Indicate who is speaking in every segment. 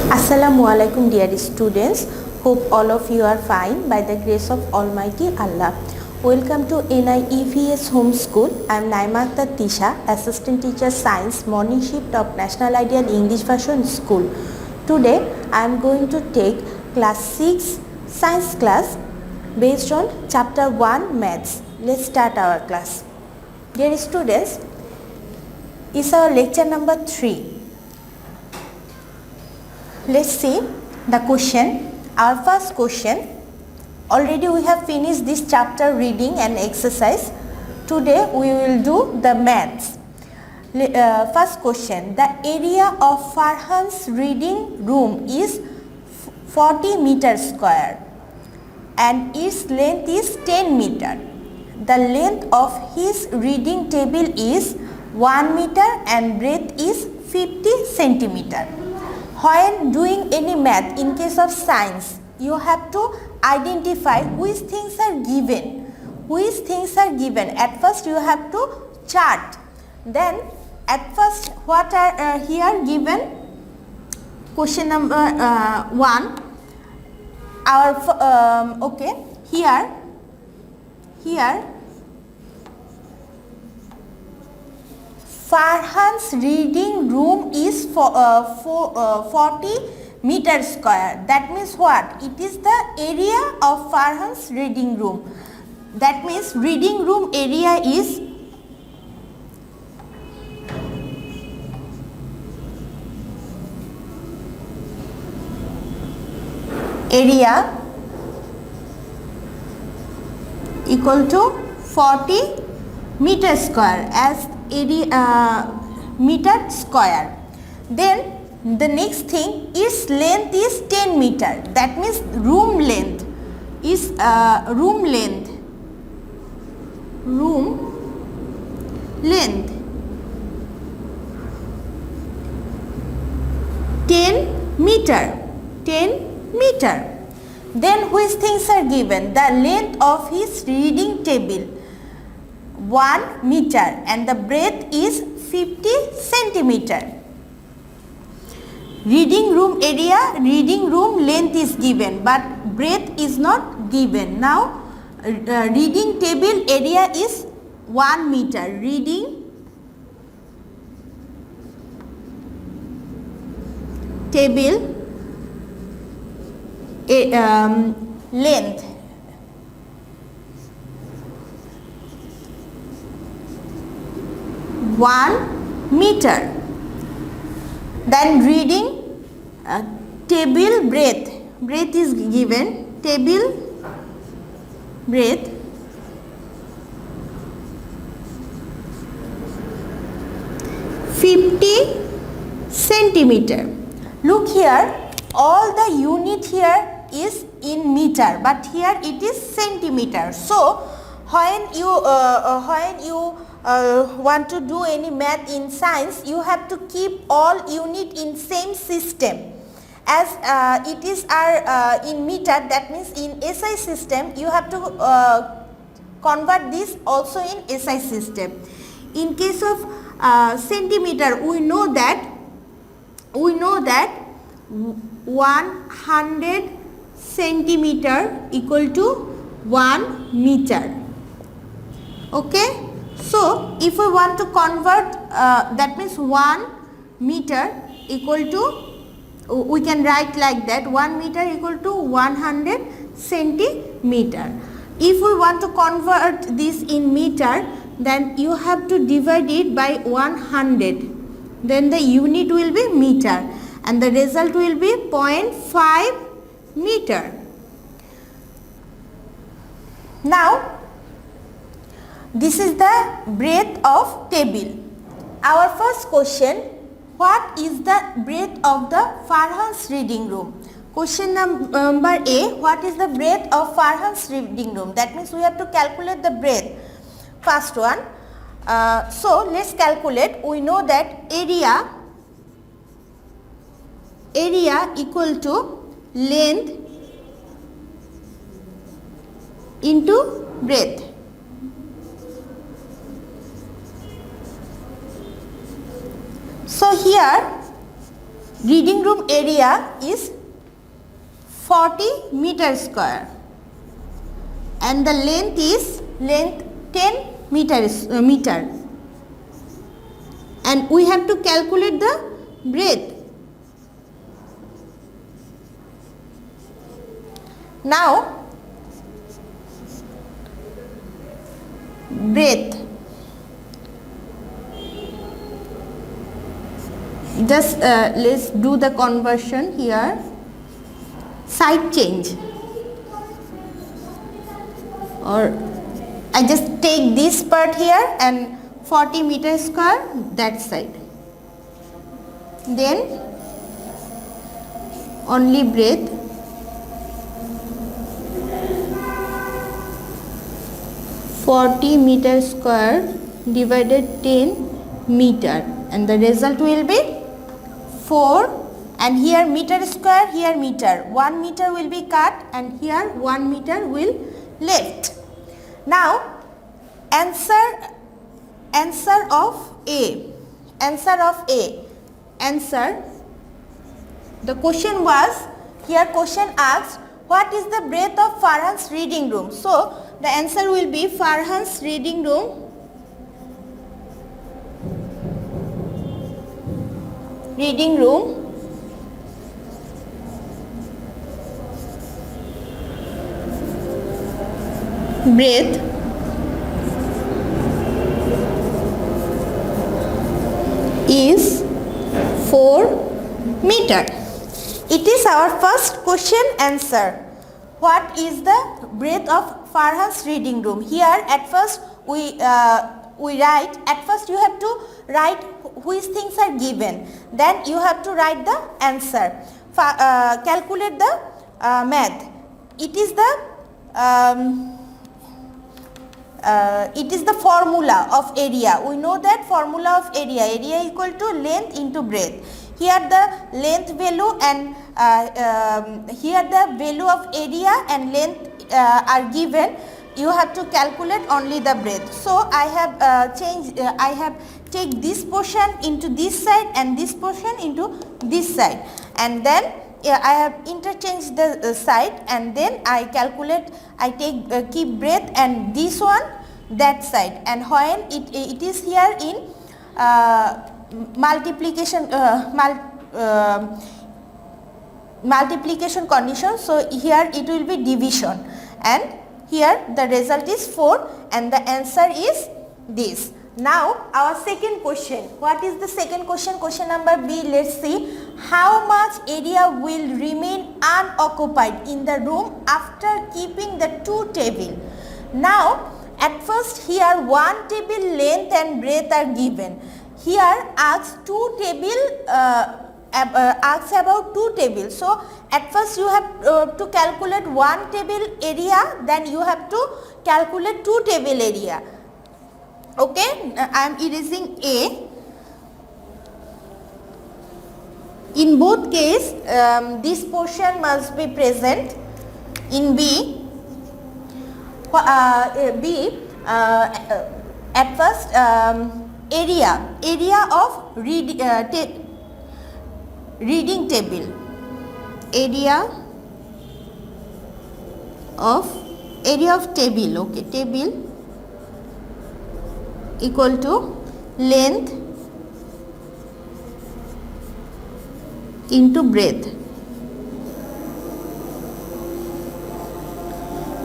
Speaker 1: Assalamualaikum dear students. Hope all of you are fine by the grace of Almighty Allah. Welcome to NIEVS Home School. I am Naima Akhtar Tisha, Assistant Teacher Science, Morning Shift of National Ideal English Version School. Today I am going to take class 6 science class based on chapter 1 maths. Let's start our class. Dear students, it's our lecture number 3. Let's see the question. Our first question, already we have finished this chapter reading and exercise. Today we will do the maths. First question, the area of Farhan's reading room is 40 meters square and its length is 10 meter. The length of his reading table is 1 meter and breadth is 50 centimeter. When doing any math in case of science, you have to identify which things are given. Which things are given. At first you have to chart. Then at first what are here given? Question number 1. Our okay, here Farhan's reading room is 40 meters square. That means what? It is the area of Farhan's reading room. That means reading room area is equal to 40 meter square as area meter square. Then the next thing, its length is 10 meter. That means room length is room length 10 meter. Then which things are given? The length of his reading table 1 meter and the breadth is 50 centimeter. Reading room area, reading room length is given but breadth is not given. Now reading table area is 1 meter. Reading table length 1 meter. Then reading table breadth is given, table breadth 50 centimeter. Look here, all the unit here is in meter but here it is centimeter. So when you want to do any math in science, you have to keep all unit in same system. As it is in meter, that means in SI system you have to convert this also in SI system. In case of centimeter, we know that 100 centimeter equal to 1 meter. Okay. So if we want to convert, that means 1 meter equal to, we can write like that, 1 meter equal to 100 centimeter. If we want to convert this in meter, then you have to divide it by 100. Then the unit will be meter and the result will be 0.5 meter. Now this is the breadth of table. Our first question, what is the breadth of the Farhan's reading room? Question number A, what is the breadth of Farhan's reading room? That means we have to calculate the breadth. First one. So let's calculate. We know that area equal to length into breadth. So here reading room area is 40 meter square and the length is 10 meter and we have to calculate the breadth. Now breadth, just let's do the conversion here. Side change, or I just take this part here and 40 meter square that side, then only breadth (40 meter square divided 10 meter) and the result will be 4. And here meter square, here meter, 1 meter will be cut and here 1 meter will left. Now answer of A. The question was, here question asked what is the breadth of Farhan's reading room. So the answer will be Farhan's reading room breadth is 4 meter. It is our first question answer. What is the breadth of Farhan's reading room? Here at first we write, at first you have to write which things are given, then you have to write the answer. Calculate the math. It is the formula of area. We know that formula of area equal to length into breadth. Here the length value and here the value of area and length are given. You have to calculate only the breadth. So I have I have take this portion into this side and this portion into this side, and then I have interchanged the side, and then I calculate, I take keep breadth and this one that side, and when it is here in multiplication condition, so here it will be division, and here the result is 4 and the answer is this. Now our second question. What is the second question? Question number B. Let's see. How much area will remain unoccupied in the room after keeping the 2 table? Now at first here 1 table length and breadth are given. Here asks 2 table asks about 2 tables. So at first you have to calculate 1 table area, then you have to calculate 2 table area. Okay, I am erasing A. In both case this portion must be present. In B, at first area of reading table, area of table, okay, table equal to length into breadth.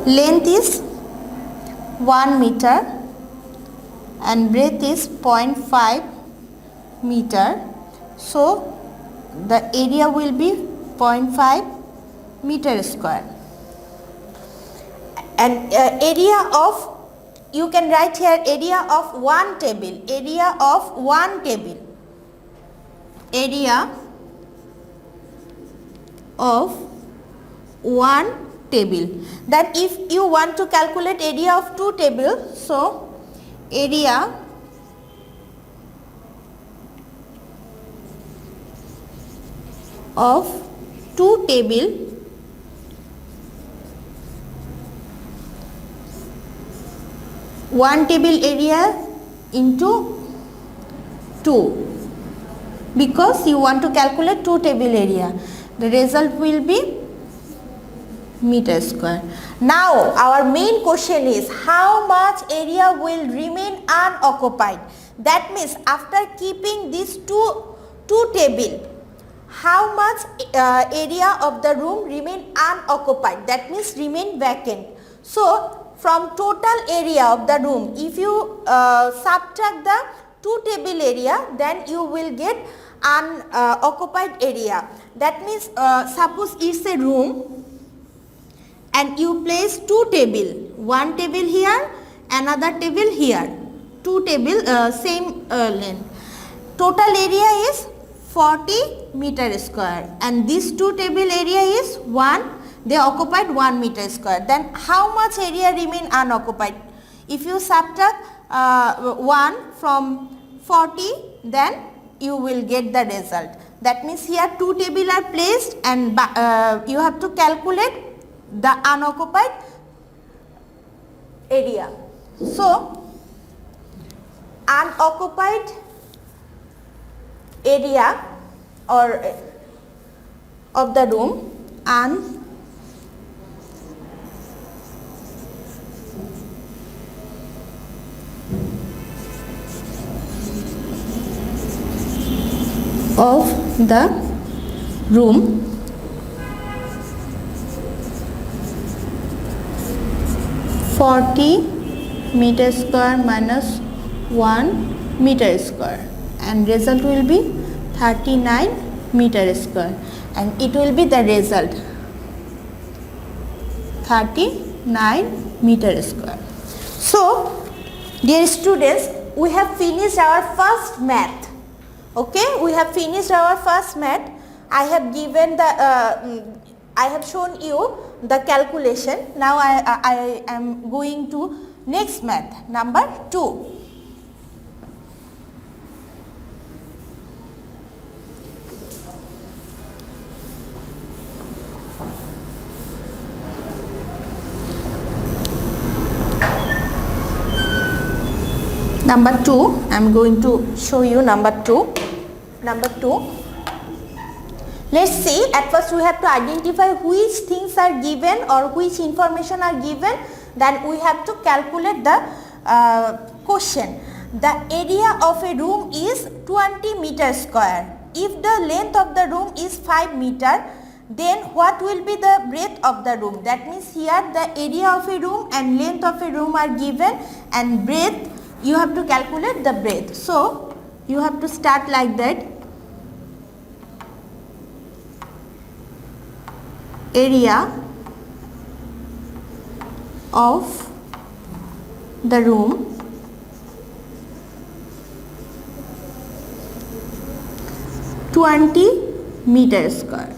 Speaker 1: Length is 1 meter and breadth is 0.5 meter. So the area will be 0.5 meter square. And area of, you can write here area of 1 table, area of 1 table, area of 1 table. Then if you want to calculate area of 2 tables, so area of 2 table one table area into 2. because you want to calculate 2 table area. The result will be meter square. Now our main question is how much area will remain unoccupied. That means after keeping these two table, how much area of the room remain unoccupied, that means remain vacant. So from total area of the room, if you subtract the 2 table area, then you will get unoccupied area. That means suppose it's a room and you place 2 table, one table here, another table here, 2 table same length. Total area is 40 meter square and this 2 table area is 1, they occupied 1 meter square. Then how much area remain unoccupied? If you subtract 1 from 40, then you will get the result. That means here 2 table are placed and you have to calculate the unoccupied area. So unoccupied area or of the room of the room meter square minus 1 meter square and result will be 39 meter square and it will be the result 39 meter square. So dear students, we have finished our first math. Okay, we have finished our first math. I have given the I have shown you the calculation. Now I am going to next math, number 2. Number 2, I am going to show you number 2. Number 2. Let's see, at first we have to identify which things are given or which information are given, then we have to calculate the question. The area of a room is 20 meter square. If the length of the room is 5 meter, then what will be the breadth of the room? That means here the area of a room and length of a room are given and breadth, you have to calculate the breadth. So you have to start like that. Area of the room meter square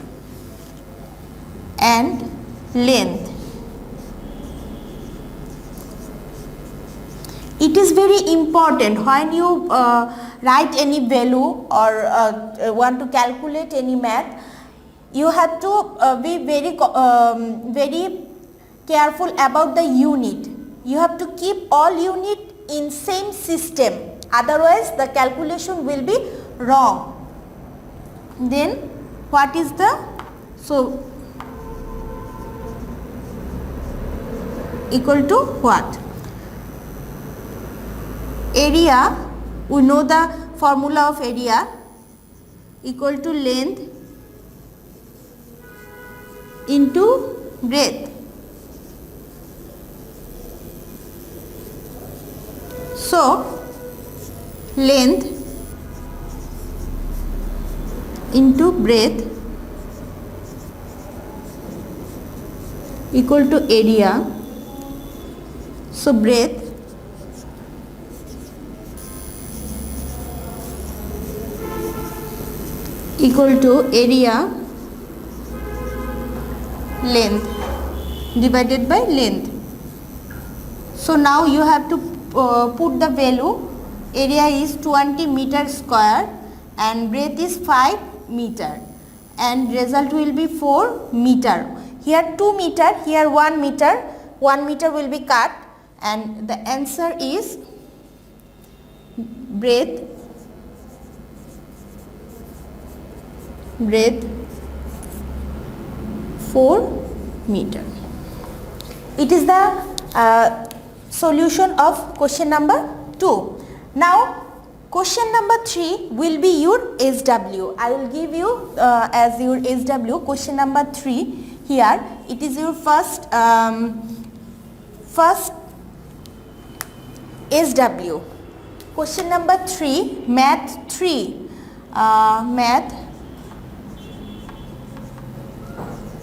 Speaker 1: and length. It is very important when you write any value or want to calculate any math, you have to be very careful about the unit. You have to keep all unit in same system, otherwise the calculation will be wrong. Then what is the, so equal to what? Area, we know the formula of area, equal to length into breadth. So length into breadth equal to area. So breadth equal to area length divided by length. So now you have to put the value. Area is 20 meter square and breadth is 5 meter and result will be 4 meter. Here 2 meter, here 1 meter, 1 meter will be cut and the answer is breadth breadth 4 meter. It is the solution of question number 2. Now question number 3 will be your SW. I will give you as your SW question number 3 here. It is your first SW. Question number 3, math 3. Math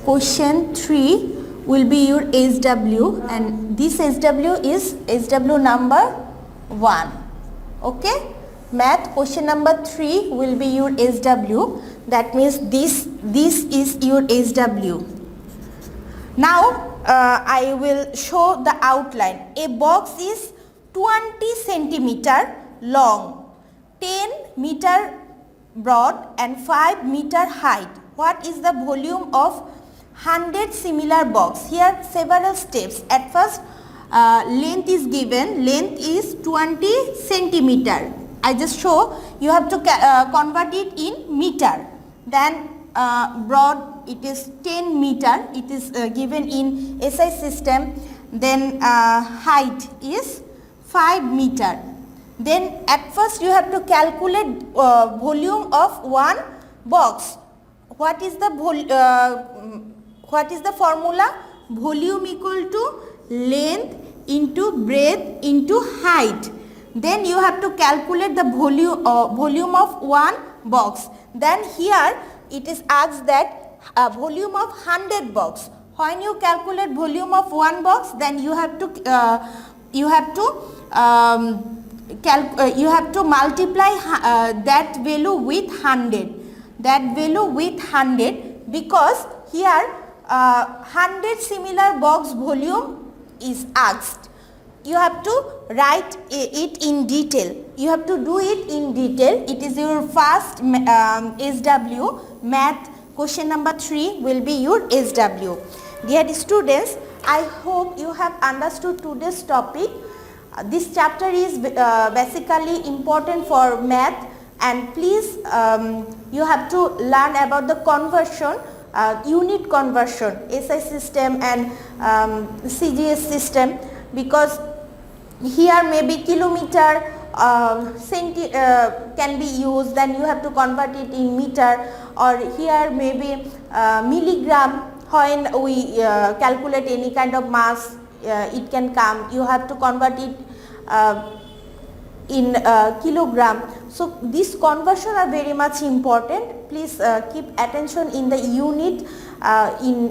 Speaker 1: question 3 will be your SW, and this SW is SW number 1. Okay, math question number 3 will be your SW. That means this is your SW. Now I will show the outline. A box is 20 centimeter long, 10 meter broad and 5 meter height. What is the volume of 100 similar box? Here several steps. At first length is given, length is 20 centimeter. I just show you have to convert it in meter. Then broad, it is 10 meter, it is given in SI system. Then height is 5 meter. Then at first you have to calculate volume of one box. What is the formula? Volume equal to length into breadth into height. Then you have to calculate the volume of one box. Then here it is asked that volume of 100 box. When you calculate volume of one box, then you have to multiply that value with 100. That value with 100, because here 100 similar box volume is asked. You have to write it in detail. You have to do it in detail. It is your first SW. Math question number 3 will be your SW. Dear students, I hope you have understood today's topic. This chapter is basically important for math, and please you have to learn about the conversion, unit conversion, SI system and CGS system, because here maybe kilometer can be used, then you have to convert it in meter, or here maybe milligram. When we calculate any kind of mass, it can come, you have to convert it in kilogram. So these conversion are very much important. Please keep attention in the unit, in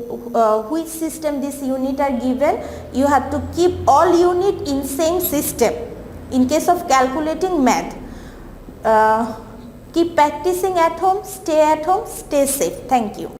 Speaker 1: which system this unit are given. You have to keep all unit in same system in case of calculating math. Keep practicing at home, stay safe. Thank you.